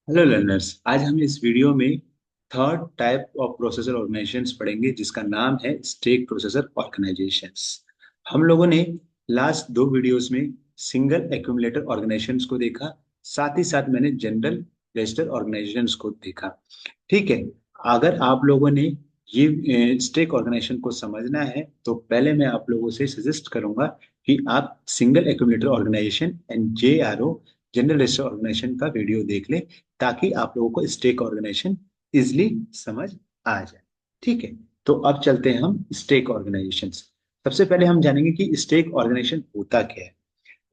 Hello learners. आज हम इस वीडियो में third type of processor organisations पढ़ेंगे जिसका नाम है स्टेक प्रोसेसर ऑर्गेनाइजेशंस। हम लोगों ने लास्ट दो वीडियोस में सिंगल एक्यूमुलेटर ऑर्गेनाइजेशंस को देखा, साथ ही साथ मैंने जनरल रजिस्टर ऑर्गेनाइजेशंस को देखा। ठीक है। अगर आप लोगों ने ये स्टेक ऑर्गेनाइजेशन को समझना है तो पहले मैं आप लोगों से सजेस्ट करूंगा कि आप single accumulator organization and JRO general register organization का वीडियो देख लें, ताकि आप लोगों को स्टेक ऑर्गेनाइजेशन इजिली समझ आ जाए। ठीक है। तो अब चलते हैं हम स्टेक ऑर्गेनाइजेशन। सबसे पहले हम जानेंगे कि स्टेक ऑर्गेनाइजेशन होता क्या है।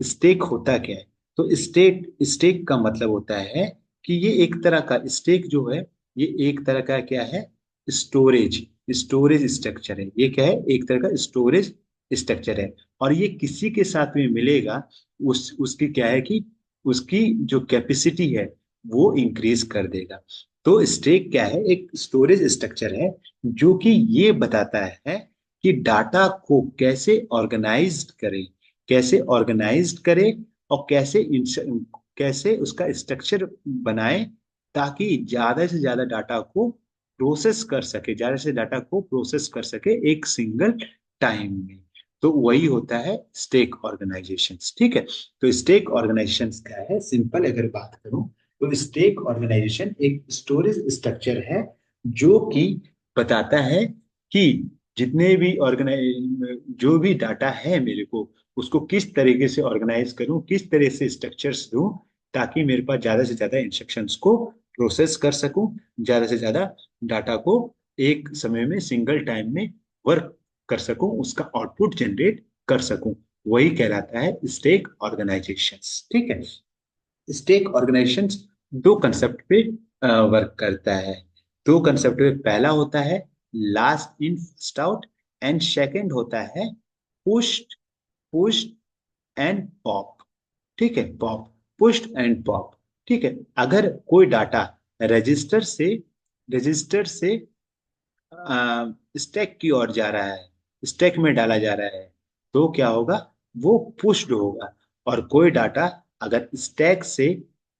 स्टेक होता क्या है? तो स्टेक स्टेक का मतलब होता है कि ये एक तरह का स्टेक जो है, ये एक तरह का क्या है, स्टोरेज स्टोरेज स्ट्रक्चर है। ये क्या है? एक तरह का स्टोरेज स्ट्रक्चर है। और ये किसी के साथ में मिलेगा, उसकी क्या है कि उसकी जो कैपेसिटी है वो इंक्रीज कर देगा। तो स्टेक क्या है? एक स्टोरेज स्ट्रक्चर है जो कि ये बताता है कि डाटा को कैसे ऑर्गेनाइज्ड करे और कैसे उसका स्ट्रक्चर बनाए, ताकि ज्यादा से ज्यादा डाटा को प्रोसेस कर सके एक सिंगल टाइम में। तो वही होता है स्टेक ऑर्गेनाइजेशंस। ठीक है। तो स्टेक ऑर्गेनाइजेशंस क्या है, सिंपल अगर बात करूं तो स्टेक ऑर्गेनाइजेशन एक स्टोरेज स्ट्रक्चर है जो कि बताता है कि जितने भी ऑर्गेनाइज जो भी डाटा है मेरे को, उसको किस तरीके से ऑर्गेनाइज करूं, किस तरह से स्ट्रक्चर्स दूं, ताकि मेरे पास ज्यादा से ज्यादा इंस्ट्रक्शंस को प्रोसेस कर सकूं, ज्यादा से ज्यादा डाटा को एक समय में सिंगल टाइम में वर्क कर सकूं, उसका आउटपुट जनरेट कर सकूं। वही कहलाता है स्टेक ऑर्गेनाइजेशंस। ठीक है। स्टेक ऑर्गेनाइजेशंस दो कंसेप्ट पे वर्क करता है। दो कंसेप्ट पे पहला होता है last in first out, and second होता है पुश्ड पुश एंड पॉप। ठीक है। Pop, pushed and pop. ठीक है। अगर कोई डाटा रजिस्टर से रजिस्टर से स्टैक की ओर जा रहा है, स्टैक में डाला जा रहा है, तो क्या होगा? वो पुश्ड होगा। और कोई डाटा अगर स्टैक से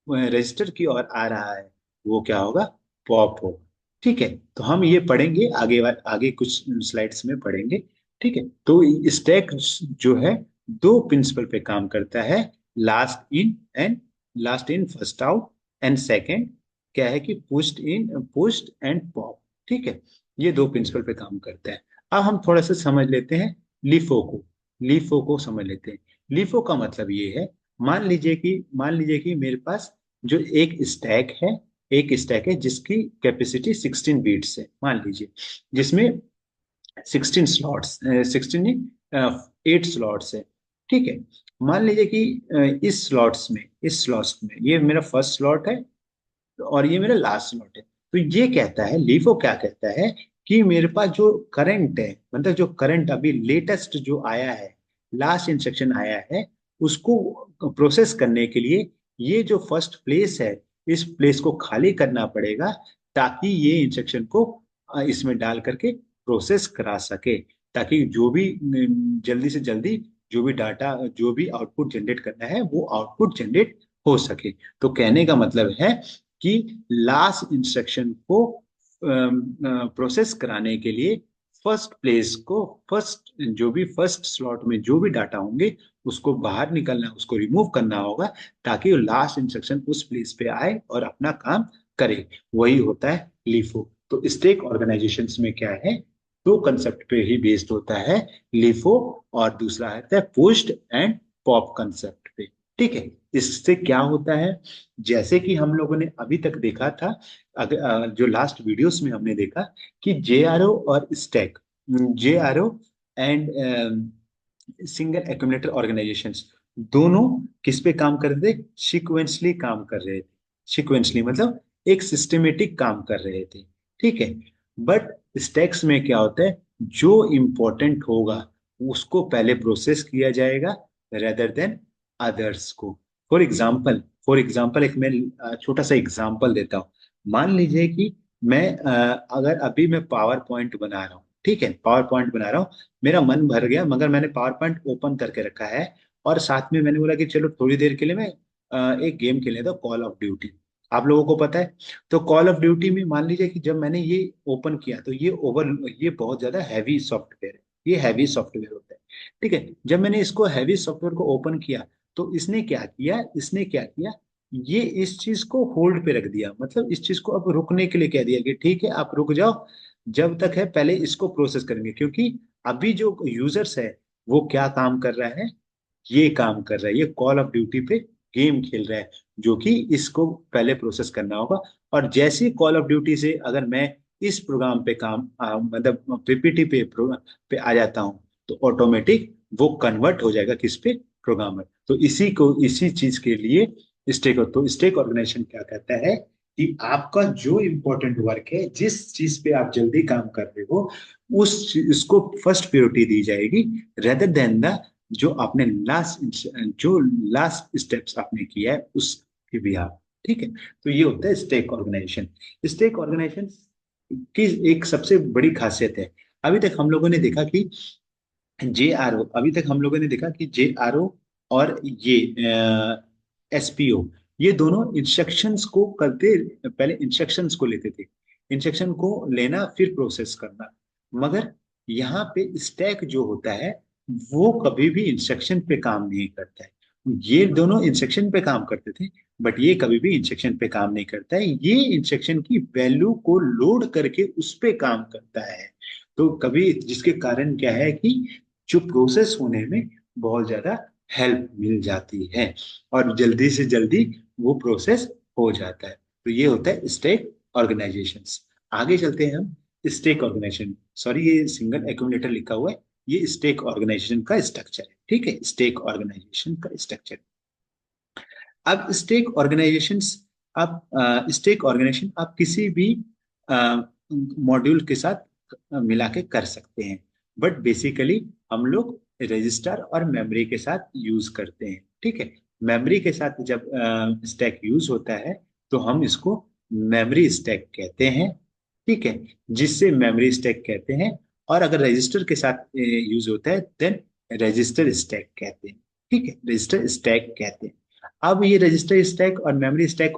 रजिस्टर की ओर आ रहा है, वो क्या होगा? पॉप होगा। ठीक है। तो हम ये पढ़ेंगे आगे, आगे कुछ स्लाइड्स में पढ़ेंगे। ठीक है। तो स्टैक जो है दो प्रिंसिपल पे काम करता है, last in first out, and second क्या है कि पुश्ड एंड पॉप। ठीक है। ये दो प्रिंसिपल पे काम करता है। अब हम थोड़ा सा समझ लेते हैं लीफो को समझ लेते हैं। लीफो का मतलब ये है, मान लीजिए कि मेरे पास जो एक स्टैक है जिसकी कैपेसिटी 16 बीट्स है, मान लीजिए, जिसमें 16 स्लॉट्स, 16 नहीं, 8 स्लॉट्स है। ठीक है। मान लीजिए कि इस स्लॉट्स में ये मेरा फर्स्ट स्लॉट है और ये मेरा लास्ट स्लॉट है। तो ये कहता है, लीफो क्या कहता है कि मेरे पास जो करंट है, मतलब जो करंट अभी लेटेस्ट जो आया है, लास्ट इंस्ट्रक्शन आया है, उसको प्रोसेस करने के लिए ये जो फर्स्ट प्लेस है, इस प्लेस को खाली करना पड़ेगा, ताकि ये इंस्ट्रक्शन को इसमें डाल करके प्रोसेस करा सके, ताकि जो भी जल्दी से जल्दी जो भी डाटा, जो भी आउटपुट जनरेट करना है वो आउटपुट जनरेट हो सके। तो कहने का मतलब है कि लास्ट इंस्ट्रक्शन को प्रोसेस कराने के लिए फर्स्ट स्लॉट में जो भी डाटा होंगे, उसको बाहर निकलना, उसको रिमूव करना होगा, ताकि लास्ट इंस्ट्रक्शन उस प्लेस पे आए और अपना काम करे। वही होता है लीफो। तो स्टेक ऑर्गेनाइजेशन में क्या है, दो कंसेप्ट पे ही बेस्ड होता है, लीफो और दूसरा है पुश्ड एंड पॉप कंसेप्ट पे। ठीक है। इससे क्या होता है, जैसे कि हम लोगों ने अभी तक देखा था, जो लास्ट वीडियोस में हमने देखा कि J R O and single accumulator organizations दोनों किस पे काम कर रहे थे? सिक्वेंसली काम कर रहे थे। सिक्वेंसली मतलब एक सिस्टमेटिक काम कर रहे थे। ठीक है। बट स्टैक्स में क्या होता है, जो इंपॉर्टेंट होगा उसको पहले प्रोसेस किया जाएगा रेदर देन अदर्स को। फॉर एग्जाम्पल एक मैं छोटा सा एग्जाम्पल देता हूँ। मान लीजिए कि अगर अभी मैं पावर पॉइंट बना रहा हूँ, ठीक है, पावर पॉइंट बना रहा हूँ, मेरा मन भर गया, मगर मैंने पावर पॉइंट ओपन करके रखा है, और साथ में मैंने बोला कि चलो थोड़ी देर के लिए मैं एक गेम खेल लेता हूँ, कॉल ऑफ ड्यूटी। आप लोगों को पता है। तो कॉल ऑफ ड्यूटी में मान लीजिए कि जब मैंने ये ओपन किया तो ये बहुत ज्यादा हैवी सॉफ्टवेयर है, ये हैवी सॉफ्टवेयर होता है। ठीक है, जब मैंने इसको हैवी सॉफ्टवेयर को ओपन किया तो इसने क्या किया, ये इस चीज को होल्ड पे रख दिया, मतलब इस चीज को अब रुकने के लिए कह दिया कि ठीक है आप रुक जाओ, जब तक है पहले इसको प्रोसेस करेंगे, क्योंकि अभी जो यूजर्स है वो क्या काम कर रहा है, ये काम कर रहा है, ये कॉल ऑफ ड्यूटी पे गेम खेल रहा है, जो कि इसको पहले प्रोसेस करना होगा। और जैसे कॉल ऑफ ड्यूटी से अगर मैं इस प्रोग्राम पे मतलब पीपीटी पे प्रोग्राम पे आ जाता हूँ तो ऑटोमेटिक वो कन्वर्ट हो जाएगा किस पे, प्रोग्रामर। तो इसी चीज के लिए स्टेक ऑर्गेनाइजेशन क्या कहता है कि आपका जो इंपॉर्टेंट वर्क है, जिस चीज पे आप जल्दी काम कर रहे हो, उसको फर्स्ट प्रायोरिटी दी जाएगी, रेदर देन द जो आपने लास्ट स्टेप्स आपने किया है उसके भी आप। ठीक है, तो ये होता है स्टेक ऑर्गेनाइजेशन। स्टेक ऑर्गेनाइजेशन की एक सबसे बड़ी खासियत है, अभी तक हम लोगों ने देखा कि जे आर ओ और ये एसपीओ, ये दोनों इंस्ट्रक्शंस को करते, पहले इंस्ट्रक्शंस को लेते थे, इंस्ट्रक्शन को लेना फिर प्रोसेस करना। मगर यहाँ पे स्टैक जो होता है वो कभी भी इंस्ट्रक्शन पे काम नहीं करता है। ये दोनों इंस्ट्रक्शन पे काम करते थे, बट ये कभी भी इंस्ट्रक्शन पे काम नहीं करता है, ये इंस्ट्रक्शन की वैल्यू को लोड करके उस पे काम करता है। तो कभी जिसके कारण क्या है कि जो प्रोसेस होने में बहुत ज्यादा हेल्प मिल जाती है और जल्दी से जल्दी वो प्रोसेस हो जाता है। तो ये होता है स्टेक ऑर्गेनाइजेशन। आगे चलते हैं हम। स्टेक ऑर्गेनाइजेशन, सॉरी ये सिंगल एक्यूमुलेटर लिखा हुआ है, ये स्टेक ऑर्गेनाइजेशन का स्ट्रक्चर है। ठीक है, स्टेक ऑर्गेनाइजेशन का स्ट्रक्चर। अब स्टेक ऑर्गेनाइजेशन आप किसी भी मॉड्यूल के साथ मिला के कर सकते हैं, बट बेसिकली हम लोग रजिस्टर और मेमोरी के साथ यूज करते हैं। ठीक है, मेमोरी के साथ जब स्टैक यूज होता है तो हम इसको मेमोरी स्टैक कहते हैं। ठीक है, जिससे मेमोरी स्टैक कहते हैं। और अगर रजिस्टर के साथ यूज होता है देन रजिस्टर स्टैक कहते हैं। ठीक है, रजिस्टर स्टैक कहते हैं। अब ये रजिस्टर स्टैक और मेमोरी स्टैक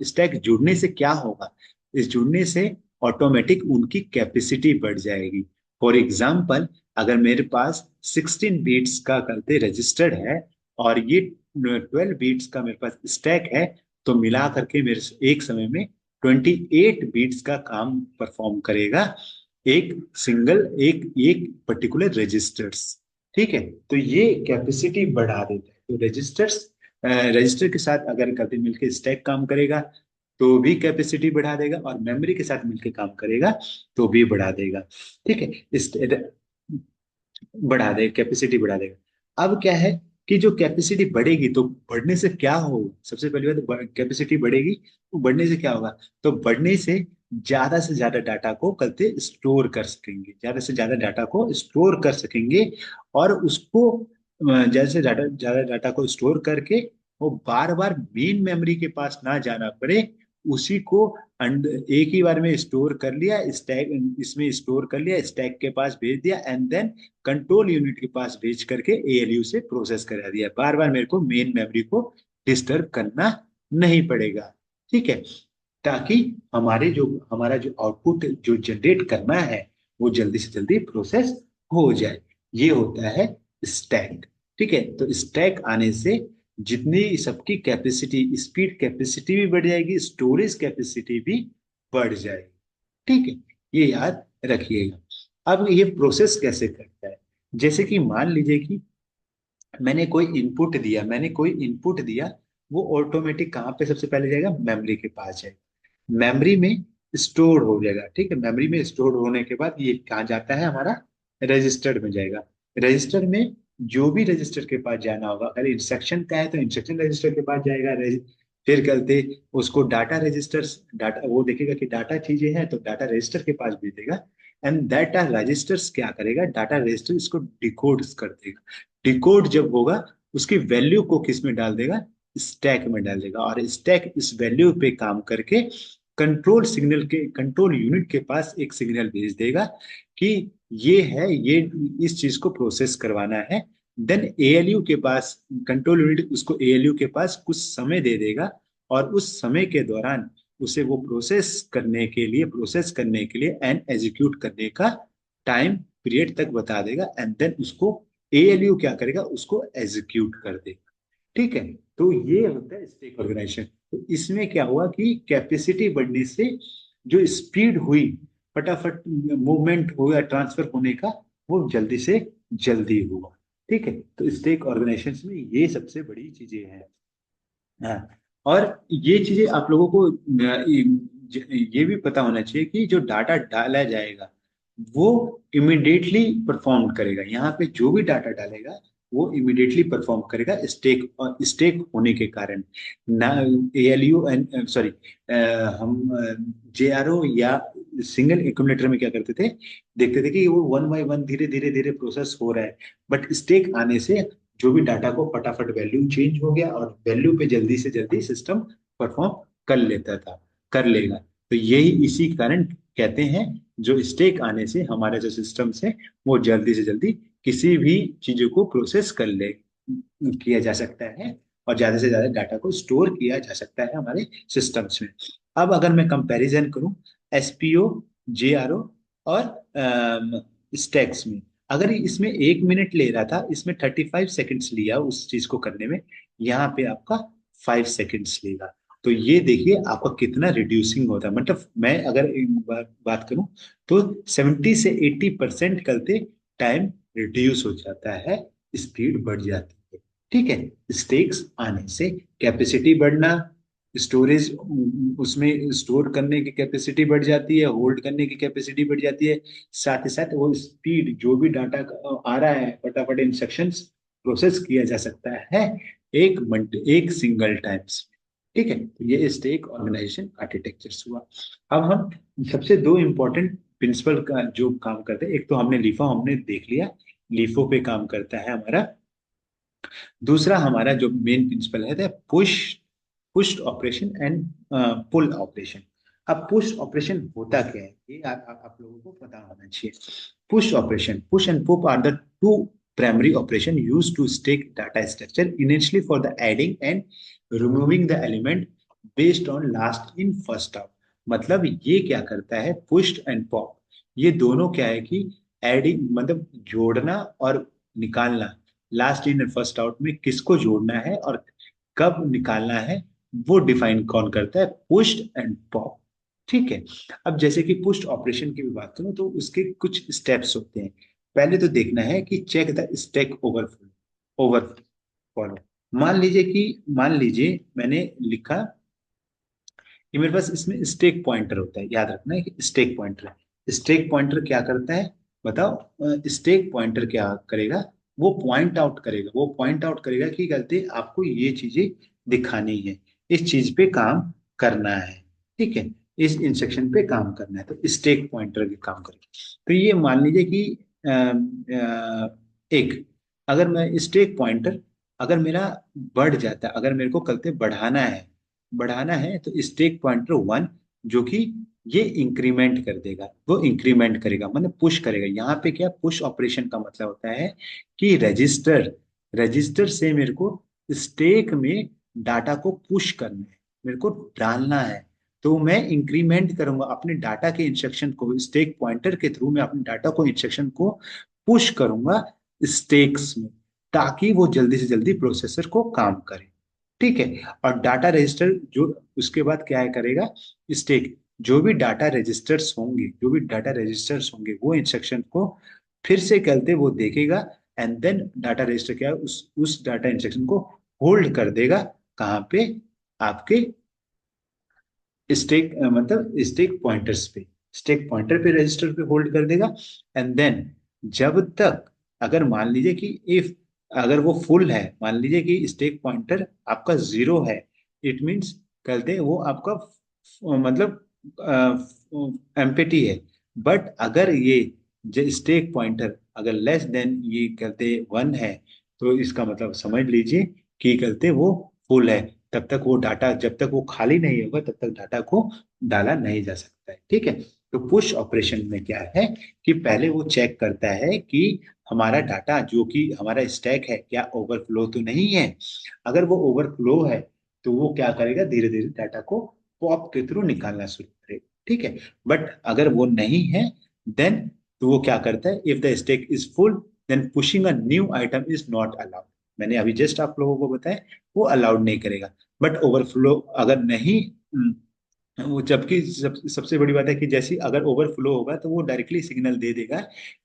स्टैक जुड़ने से क्या होगा, इस जुड़ने से ऑटोमेटिक उनकी कैपेसिटी बढ़ जाएगी। फॉर एग्जाम्पल, अगर मेरे पास 16 बीट्स का करते रजिस्टर्ड है और ये 12 बीट्स का मेरे पास स्टैक है, तो मिला करके मेरे एक समय में 28 बीट्स का काम परफॉर्म करेगा एक सिंगल एक एक पर्टिकुलर रजिस्टर्स। ठीक है, तो ये कैपेसिटी बढ़ा देता है। तो रजिस्टर के साथ अगर कभी मिलकर स्टैक काम करेगा तो भी कैपेसिटी बढ़ा देगा, और मेमोरी के साथ मिलकर काम करेगा तो भी बढ़ा देगा। ठीक है, बढ़ा देगा, कैपेसिटी बढ़ा देगा। अब क्या है कि जो कैपेसिटी बढ़ेगी तो बढ़ने से क्या होगा, सबसे पहली बात कैपेसिटी बढ़ेगी तो बढ़ने से क्या होगा, तो बढ़ने से ज्यादा डाटा को करते स्टोर कर सकेंगे, ज्यादा से ज्यादा डाटा को स्टोर कर सकेंगे। और उसको जैसे ज्यादा डाटा को स्टोर करके वो बार बार मेन मेमोरी के पास ना जाना पड़े, उसी को एक ही बार में स्टोर कर लिया, स्टैक इसमें स्टोर कर लिया, स्टैक के पास भेज दिया, एंड देन कंट्रोल यूनिट के पास भेज करके एएलयू से प्रोसेस करा दिया। बार बार मेरे को मेन मेमोरी को डिस्टर्ब करना नहीं पड़ेगा। ठीक है, ताकि हमारा जो आउटपुट जो जनरेट करना है वो जल्दी से जल्दी प्रोसेस हो जाए। ये होता है स्टैक। ठीक है, तो स्टैक आने से जितनी सबकी कैपेसिटी, स्पीड कैपेसिटी भी बढ़ जाएगी, स्टोरेज कैपेसिटी भी बढ़ जाएगी। ठीक है, ये याद रखिएगा। अब ये प्रोसेस कैसे करता है, जैसे कि मान लीजिए कि मैंने कोई इनपुट दिया, वो ऑटोमेटिक कहाँ पे सबसे पहले जाएगा, मेमोरी के पास जाएगा, मेमोरी में स्टोर हो जाएगा। ठीक है, मेमोरी में स्टोर होने के बाद ये कहाँ जाता है, हमारा रजिस्टर्ड में जाएगा। रजिस्टर में जो भी रजिस्टर के पास जाना होगा, अगर इंस्ट्रक्शन का है तो इंस्ट्रक्शन रजिस्टर के पास जाएगा। फिर करते उसको डाटा वो देखेगा कि डाटा चीजें हैं तो डाटा रजिस्टर के पास भेजेगा। एंड डाटा रजिस्टर्स क्या करेगा, डाटा रजिस्टर इसको डिकोड कर देगा। डिकोड जब होगा उसकी वैल्यू को किस में डाल देगा, स्टैक में डाल देगा, और स्टैक इस वैल्यू पे काम करके कंट्रोल यूनिट के पास एक सिग्नल भेज देगा कि ये इस चीज को प्रोसेस करवाना है। देन एएलयू के पास, कंट्रोल यूनिट उसको एएलयू के पास कुछ समय दे देगा, और उस समय के दौरान उसे वो प्रोसेस करने के लिए एंड एग्जीक्यूट करने का टाइम पीरियड तक बता देगा, एंड देन उसको एएलयू क्या करेगा, उसको एग्जीक्यूट कर देगा। ठीक है, तो ये होता है स्टेक ऑर्गेनाइजेशन। तो इसमें क्या हुआ कि कैपेसिटी बढ़ने से जो स्पीड हुई, फटाफट मूवमेंट हो या ट्रांसफर होने का, वो जल्दी से जल्दी हुआ। ठीक है, तो स्टेक ऑर्गेनाइजेशन में ये सबसे बड़ी चीजें हैं। हाँ, और ये चीजें आप लोगों को ये भी पता होना चाहिए कि जो डाटा डाला जाएगा वो इमिडिएटली परफॉर्म करेगा। यहाँ पे जो भी डाटा डालेगा वो इमिडिएटली परफॉर्म करेगा, स्टेक होने के कारण। ना एएलयू एंड सॉरी, हम जेआरओ या सिंगल एक्यूमुलेटर में क्या करते थे, देखते थे कि वो वन बाय वन धीरे धीरे धीरे प्रोसेस हो रहा है, बट स्टेक आने से जो भी डाटा को फटाफट वैल्यू चेंज हो गया और वैल्यू पे जल्दी से जल्दी सिस्टम परफॉर्म कर लेता था, कर लेगा। तो यही इसी कारण कहते हैं, जो स्टेक आने से हमारे जो सिस्टम से वो जल्दी से जल्दी किसी भी चीजों को प्रोसेस कर ले किया जा सकता है, और ज्यादा से ज्यादा डाटा को स्टोर किया जा सकता है हमारे सिस्टम्स में। अब अगर मैं कंपैरिजन करूं एसपीओ, जेआरओ और स्टैक्स में, अगर इसमें 1 मिनट ले रहा था, इसमें 35 सेकेंड्स लिया उस चीज को करने में, यहाँ पे आपका 5 सेकेंड्स लेगा। तो ये देखिए आपका कितना रिड्यूसिंग होता है। मतलब मैं अगर एक बात करूं तो 70 से 80% करते टाइम रिड्यूस हो जाता है, स्पीड बढ़ जाती है। ठीक है, स्टेक्स आने से कैपेसिटी बढ़ना, स्टोरेज उसमें स्टोर करने की कैपेसिटी बढ़ जाती है, होल्ड करने की कैपेसिटी बढ़ जाती है, साथ ही साथ वो स्पीड जो भी डाटा आ रहा है फटाफट इंस्ट्रक्शंस प्रोसेस किया जा सकता है एक सिंगल टाइम्स। ठीक है, तो ये स्टेक ऑर्गेनाइजेशन आर्किटेक्चर हुआ। अब हम सबसे दो इंपॉर्टेंट प्रिंसिपल का जो काम करते हैं, एक तो हमने लीफो हमने देख लिया, लीफो पे काम करता है हमारा। दूसरा हमारा जो मेन प्रिंसिपल है push push operation and pull operation. अब पुश ऑपरेशन होता क्या है, ये आप लोगों को पता होना चाहिए। Push and pull are the two primary operation used to stake data structure initially for the adding and removing the element based on last in first out। मतलब ये क्या करता है, पुश एंड पॉप, ये दोनों क्या है कि एडिंग मतलब जोड़ना और निकालना, last in and first out में किसको जोड़ना है और कब निकालना है, वो डिफाइन कौन करता है, पुश्ड एंड पॉप। ठीक है, अब जैसे कि पुश ऑपरेशन की भी बात करूं तो उसके कुछ स्टेप्स होते हैं। पहले तो देखना है कि चेक द स्टैक ओवरफ्लो। मान लीजिए मैंने लिखा कि मेरे पास इसमें स्टैक पॉइंटर होता है, याद रखना है कि स्टैक पॉइंटर है। स्टैक पॉइंटर क्या करता है बताओ, स्टैक पॉइंटर क्या करेगा, वो पॉइंट आउट करेगा कि गलती आपको ये चीजें दिखानी है, इस चीज पे काम करना है। ठीक है, इस इंस्ट्रक्शन पे काम करना है, तो स्टैक पॉइंटर के काम करेगा। तो ये मान लीजिए कि एक, अगर मैं स्टैक पॉइंटर अगर मेरा बढ़ जाता है, अगर मेरे को कल बढ़ाना है तो स्टैक पॉइंटर 1 जो कि ये इंक्रीमेंट कर देगा, वो इंक्रीमेंट करेगा मतलब पुश करेगा। यहाँ पे क्या पुश ऑपरेशन का मतलब होता है कि रजिस्टर से मेरे को स्टैक में डाटा को पुश करना है, मेरे को डालना है। तो मैं इंक्रीमेंट करूंगा अपने डाटा के इंस्ट्रक्शन को, स्टैक पॉइंटर के थ्रू मैं अपने डाटा को इंस्ट्रक्शन को पुश करूंगा स्टैक्स में, ताकि वो जल्दी से जल्दी प्रोसेसर को काम करे। ठीक है, और डाटा रजिस्टर जो उसके बाद क्या है करेगा, स्टैक जो भी डाटा रजिस्टर्स होंगे वो इंस्ट्रक्शन को फिर से करते वो देखेगा, एंड देन डाटा रजिस्टर क्या है उस डाटा इंस्ट्रक्शन को होल्ड कर देगा, कहाँ पे, आपके स्टैक पॉइंटर पे रजिस्टर पे होल्ड कर देगा। एंड देन जब तक, अगर मान लीजिए कि इफ अगर वो फुल है, मान लीजिए कि स्टैक पॉइंटर आपका 0 है, इट मींस कहते हैं वो आपका मतलब एम्प्टी है। बट अगर ये स्टैक पॉइंटर अगर लेस देन ये कहते 1 है, तो इसका मतलब समझ लीजिए कि कहते वो फुल है। तब तक वो डाटा, जब तक वो खाली नहीं होगा तब तक डाटा को डाला नहीं जा सकता है। ठीक है, तो पुश ऑपरेशन में क्या है कि पहले वो चेक करता है कि हमारा डाटा जो कि हमारा स्टैक है क्या ओवरफ्लो तो नहीं है। अगर वो ओवरफ्लो है तो वो क्या करेगा, धीरे धीरे डाटा को पॉप के थ्रू निकालना शुरू करेगा। ठीक है। बट अगर वो नहीं है, देन तो वो क्या करता है, if the stack is full then pushing a new item is not allowed. मैंने अभी जस्ट आप लोगों को बताया, वो अलाउड नहीं करेगा। बट ओवरफ्लो अगर नहीं, वो जबकि सबसे बड़ी बात है कि जैसे अगर ओवरफ्लो होगा तो वो डायरेक्टली सिग्नल दे देगा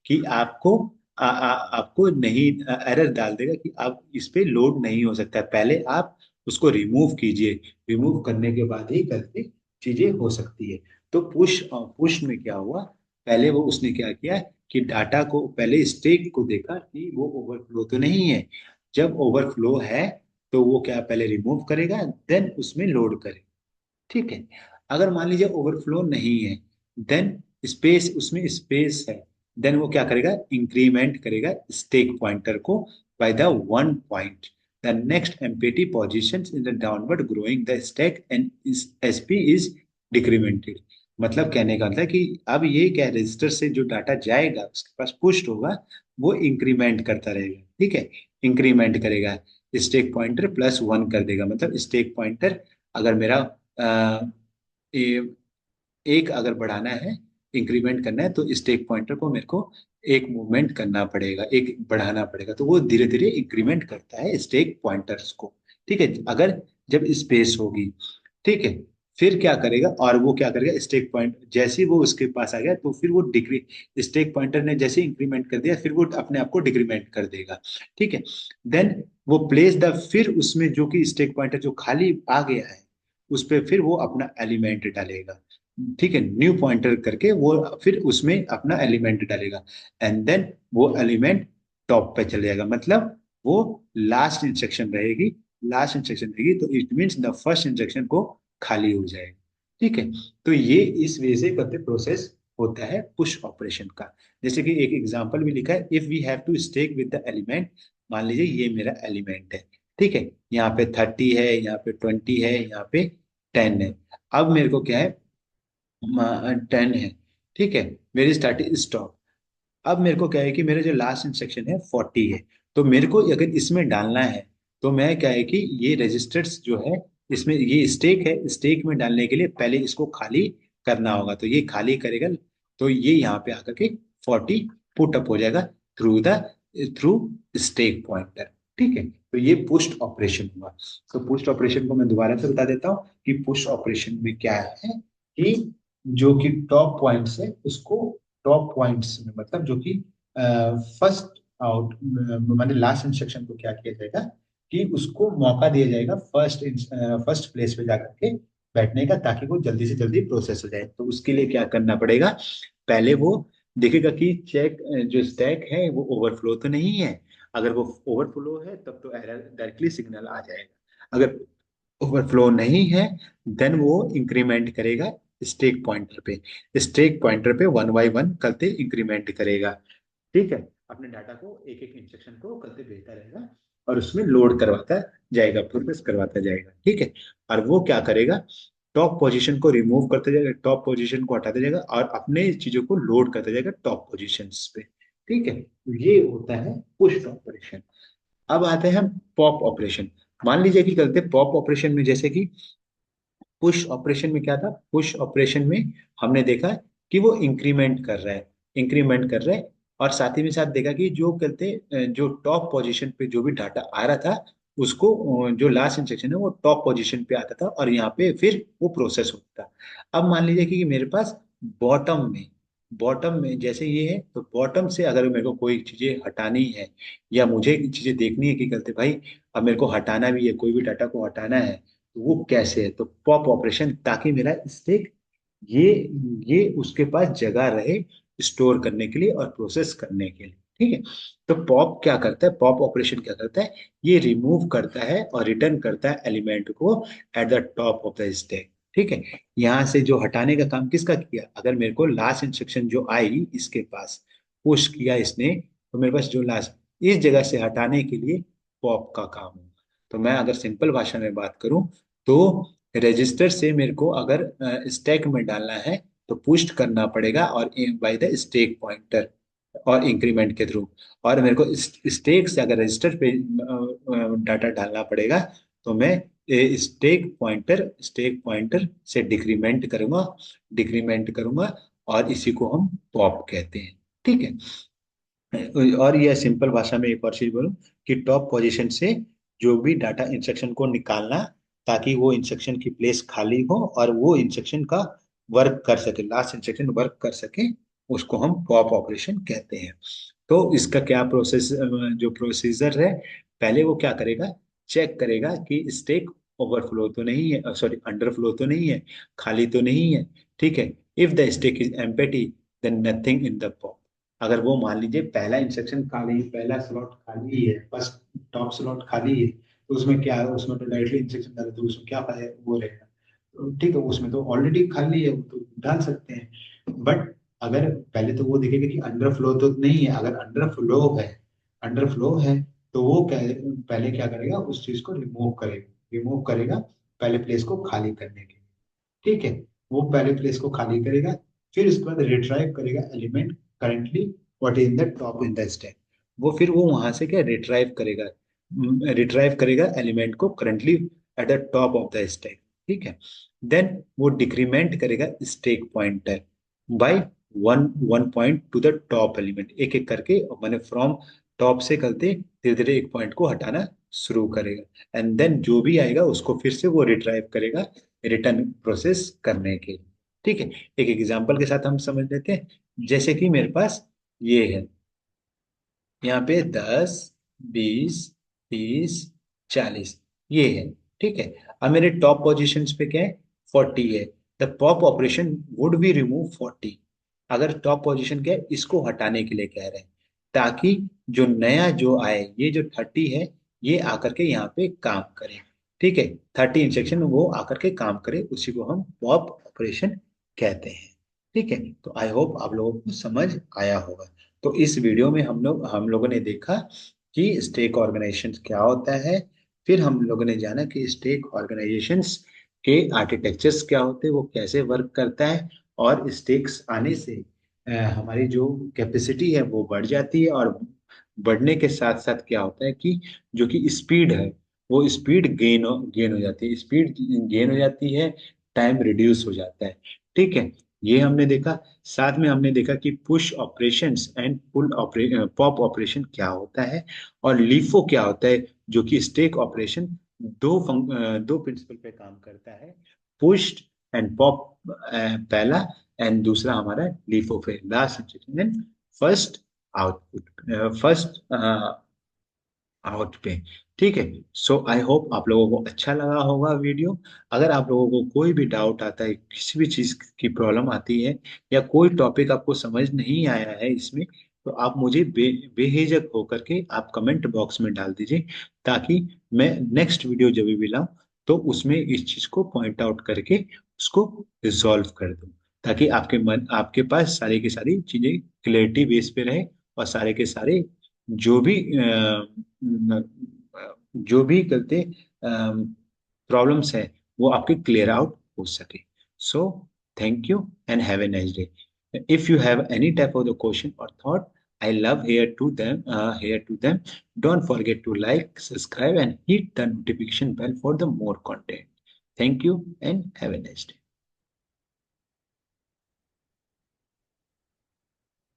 कि आपको आपको नहीं, एरर डाल देगा कि आप इस पे लोड नहीं हो सकता है, पहले आप उसको रिमूव कीजिए, रिमूव करने के बाद ही करके चीजें हो सकती है। तो पुश पुश में क्या हुआ, पहले वो उसने क्या किया कि डाटा को पहले स्टैक को देखा कि वो ओवरफ्लो तो नहीं है। जब ओवरफ्लो है तो वो क्या पहले रिमूव करेगा, देन उसमें लोड करेगा। ठीक है। अगर मान लीजिए ओवरफ्लो नहीं है, देन स्पेस, उसमें स्पेस है, देन वो क्या करेगा, इंक्रीमेंट करेगा स्टेक पॉइंटर को by the 1 point. The next empty position in the downward growing the stack and SP is डिक्रीमेंटेड। मतलब कहने का मतलब है कि अब ये क्या, रजिस्टर से जो डाटा जाएगा उसके पास पुश्ड होगा, वो इंक्रीमेंट करता रहेगा। ठीक है। इंक्रीमेंट करेगा, स्टेक पॉइंटर +1 कर देगा। मतलब स्टेक पॉइंटर अगर मेरा अ, ए, एक अगर बढ़ाना है, इंक्रीमेंट करना है, तो स्टेक पॉइंटर को मेरे को एक मूवमेंट करना पड़ेगा, एक बढ़ाना पड़ेगा, तो वो धीरे धीरे इंक्रीमेंट करता है स्टेक पॉइंटर्स को। ठीक है। अगर जब स्पेस होगी, ठीक है, फिर क्या करेगा, और वो क्या करेगा, स्टेक पॉइंट जैसे ही वो उसके पास आ गया तो फिर वो डिक्री, स्टेक पॉइंटर ने जैसे इंक्रीमेंट कर दिया फिर वो अपने आप को डिक्रीमेंट कर देगा। ठीक है। देन वो प्लेस द, फिर उसमें जो कि स्टेक पॉइंटर जो खाली आ गया है उस पर फिर वो अपना एलिमेंट डालेगा। ठीक है, न्यू पॉइंटर करके वो फिर उसमें अपना एलिमेंट डालेगा, एंड देन वो एलिमेंट टॉप पे चले जाएगा। मतलब वो लास्ट इंस्ट्रक्शन रहेगी, लास्ट इंस्ट्रक्शन रहेगी, तो it means the first instruction को खाली हो जाएगा। ठीक है। तो ये इस वे से करते प्रोसेस होता है पुश ऑपरेशन का। जैसे कि एक एग्जांपल भी लिखा है, if we have to stack with the element. मान लीजिए ये मेरा एलिमेंट है, ठीक है, यहाँ पे 30 है, यहाँ पे 20 है, यहाँ पे 10 है। अब मेरे को क्या है, 10 है। ठीक है। मेरी स्टार्टिंग स्टॉप। अब मेरे को क्या है कि मेरा जो लास्ट इंस्ट्रक्शन है 40 है। तो मेरे को अगर इसमें डालना है, तो मैं क्या है कि ये रजिस्टर्स जो है, इसमें ये स्टेक है, स्टेक में डालने के लिए पहले इसको खाली करना होगा, तो ये खाली करेगा, तो ये यहाँ पे आकर के 40 पुट अप हो जाएगा through the, through stack pointer. ठीक है। तो ये पुश ऑपरेशन हुआ। तो पुश ऑपरेशन को मैं दोबारा से बता देता हूँ कि पुश ऑपरेशन में क्या है कि जो कि टॉप पॉइंट्स है उसको, टॉप पॉइंट्स में मतलब जो कि फर्स्ट आउट, मैंने लास्ट इंस्ट्रक्शन को क्या किया जाएगा कि उसको मौका दिया जाएगा फर्स्ट फर्स्ट प्लेस पे जाकर के बैठने का, ताकि वो जल्दी से जल्दी प्रोसेस हो जाए। तो उसके लिए क्या करना पड़ेगा, पहले वो देखेगा कि चेक, जो स्टैक है वो ओवरफ्लो तो नहीं है। अगर वो ओवरफ्लो है तब तो एरर डायरेक्टली सिग्नल आ जाएगा। अगर ओवरफ्लो नहीं है, देन वो इंक्रीमेंट करेगा स्टेक पॉइंटर पे, स्टेक पॉइंटर पे 1 बाय 1 करते इंक्रीमेंट करेगा। ठीक है। अपने डाटा को एक एक इंस्ट्रक्शन को करते भेजता रहेगा, और उसमें लोड करवाता जाएगा, प्रोसेस करवाता जाएगा। ठीक है। और वो क्या करेगा, टॉप पोजीशन को रिमूव करते जाएगा, टॉप पोजीशन को हटाते जाएगा, और अपने चीजों को लोड करते जाएगा टॉप पोजीशंस पे। ठीक है। तो ये होता है पुश ऑपरेशन। अब आते हैं हम पॉप ऑपरेशन। मान लीजिए कि करते पॉप ऑपरेशन में, जैसे कि पुश ऑपरेशन में क्या था, पुश ऑपरेशन में हमने देखा कि वो इंक्रीमेंट कर रहा है, इंक्रीमेंट कर रहा है, और साथ ही में साथ देखा कि जो कहते जो टॉप पोजीशन पे जो भी डाटा आ रहा था उसको, जो लास्ट इंस्ट्रक्शन है वो टॉप पोजीशन पे आता था, और यहाँ पे फिर वो प्रोसेस होता था। अब मान लीजिए कि मेरे पास बॉटम में, बॉटम में जैसे ये है, तो बॉटम से अगर मेरे को कोई चीजें हटानी है, या मुझे चीजें देखनी है कि कहते भाई अब मेरे को हटाना भी है, कोई भी डाटा को हटाना है, तो वो कैसे है, तो पॉप ऑपरेशन, ताकि मेरा स्टैक, ये ये उसके पास जगह रहे स्टोर करने के लिए और प्रोसेस करने के लिए। ठीक है। तो पॉप क्या करता है, पॉप ऑपरेशन क्या करता है, ये रिमूव करता है और रिटर्न करता है एलिमेंट को at the top of the stack. ठीक है। यहाँ से जो हटाने का काम किसका किया, अगर मेरे को लास्ट इंस्ट्रक्शन जो आई इसके पास, पुश किया इसने, तो मेरे पास जो लास्ट, इस जगह से हटाने के लिए पॉप का काम होगा। तो मैं अगर सिंपल भाषा में बात करूं, तो रजिस्टर से मेरे को अगर स्टैक में डालना है तो पुश करना पड़ेगा, और बाय द स्टैक पॉइंटर और इंक्रीमेंट के थ्रू। और मेरे को स्टैक से अगर रजिस्टर पे डाटा डालना पड़ेगा, तो मैं स्टैक पॉइंटर से डिक्रीमेंट करूंगा और इसी को हम पॉप कहते हैं। ठीक है। और यह सिंपल भाषा में एक और चीज बोलूं कि टॉप पोजीशन से जो भी डाटा इंस्ट्रक्शन को निकालना, ताकि वो इंस्ट्रक्शन की प्लेस खाली हो और वो इंस्ट्रक्शन का वर्क कर सके, लास्ट इंस्ट्रक्शन वर्क कर सके, उसको हम पॉप ऑपरेशन कहते हैं। तो इसका क्या जो प्रोसीजर है, पहले वो क्या करेगा, चेक करेगा कि स्टैक ओवरफ्लो तो नहीं है, सॉरी अंडरफ्लो तो नहीं है, खाली तो नहीं है। ठीक है। If the stack is empty then nothing in the pop. अगर वो मान लीजिए पहला इंस्ट्रक्शन खाली, पहला स्लॉट खाली है, बस टॉप स्लॉट खाली है, तो उसमें क्या है, उसमें तो डायरेक्टली इंस्ट्रक्शन डाले तो उसमें क्या फायदा, वो रहेगा। तो ठीक है, उसमें तो ऑलरेडी खाली है, वो तो डाल सकते हैं। बट अगर पहले तो वो देखेगा कि अंडर फ्लो तो नहीं है। अगर अंडर फ्लो है तो वो पहले क्या करेगा, उस चीज को रिमूव करेगा पहले प्लेस को खाली करने के लिए। ठीक है। वो पहले प्लेस को खाली करेगा, फिर उसके बाद रिट्राइव करेगा element currently what is in the top in the stack. वो वहां से क्या रिट्राइव करेगा एलिमेंट को currently at the top of the stack. ठीक है। देन वो डिक्रीमेंट करेगा stack pointer by one one point two the top element, एक एक करके, मैंने फ्रॉम टॉप से करते धीरे धीरे एक पॉइंट को हटाना शुरू करेगा। एंड देन जो भी आएगा उसको फिर से वो रिट्राइव करेगा रिटर्न प्रोसेस करने के। ठीक है। एक एग्जांपल के साथ हम समझ लेते हैं। जैसे कि मेरे पास ये है, यहाँ पे 10, 20, 30, 40 ये है। ठीक है। अब मेरे टॉप पोजीशंस पे क्या है, 40 है। The pop operation would be remove 40। अगर टॉप पोजीशन क्या है, इसको हटाने के लिए कह रहे हैं, ताकि जो नया जो आए, ये जो 30 है, ये आकर के यहाँ पे काम करे। ठीक है। 30 इंस्ट्रक्शन वो आकर के काम करे, उसी को हम पॉप ऑपरेशन कहते हैं। ठीक है। तो आई होप आप लोगों को समझ आया होगा। तो इस वीडियो में हम लोगों ने देखा कि स्टेक ऑर्गेनाइजेशन क्या होता है। फिर हम लोगों ने जाना कि स्टेक ऑर्गेनाइजेशंस के आर्किटेक्चर्स क्या होते हैं, वो कैसे वर्क करता है, और स्टेक्स आने से हमारी जो कैपेसिटी है वो बढ़ जाती है, और बढ़ने के साथ साथ क्या होता है कि जो कि स्पीड है, वो स्पीड गेन हो जाती है, स्पीड गेन हो जाती है, टाइम रिड्यूस हो जाता है। ठीक है। ये हमने देखा। साथ में हमने देखा कि push operations and pop operation क्या होता है, और लीफो क्या होता है, जो कि स्टेक ऑपरेशन दो प्रिंसिपल पे काम करता है, पुश एंड पॉप पहला, एंड दूसरा हमारा लीफो पे last instruction and first output first out पे। ठीक है। सो आई होप आप लोगों को अच्छा लगा होगा वीडियो। अगर आप लोगों को कोई भी डाउट आता है, किसी भी चीज की प्रॉब्लम आती है, या कोई टॉपिक आपको समझ नहीं आया है इसमें, तो आप मुझे बेहिचक होकर के आप कमेंट बॉक्स में डाल दीजिए, ताकि मैं नेक्स्ट वीडियो जब भी लाऊं तो उसमें इस चीज को पॉइंट आउट करके उसको रिजॉल्व कर दूं, ताकि आपके पास सारी की सारी चीजें क्लियरिटी बेस पे रहे, और सारे के सारे जो भी जो भी गलती प्रॉब्लम्स है वो आपके क्लियर आउट हो सके। So thank you and have a nice day. If you have any type of the question और thought, I love here to them. Don't forget to like, subscribe, and hit the notification bell for the more content. Thank you and have a nice day.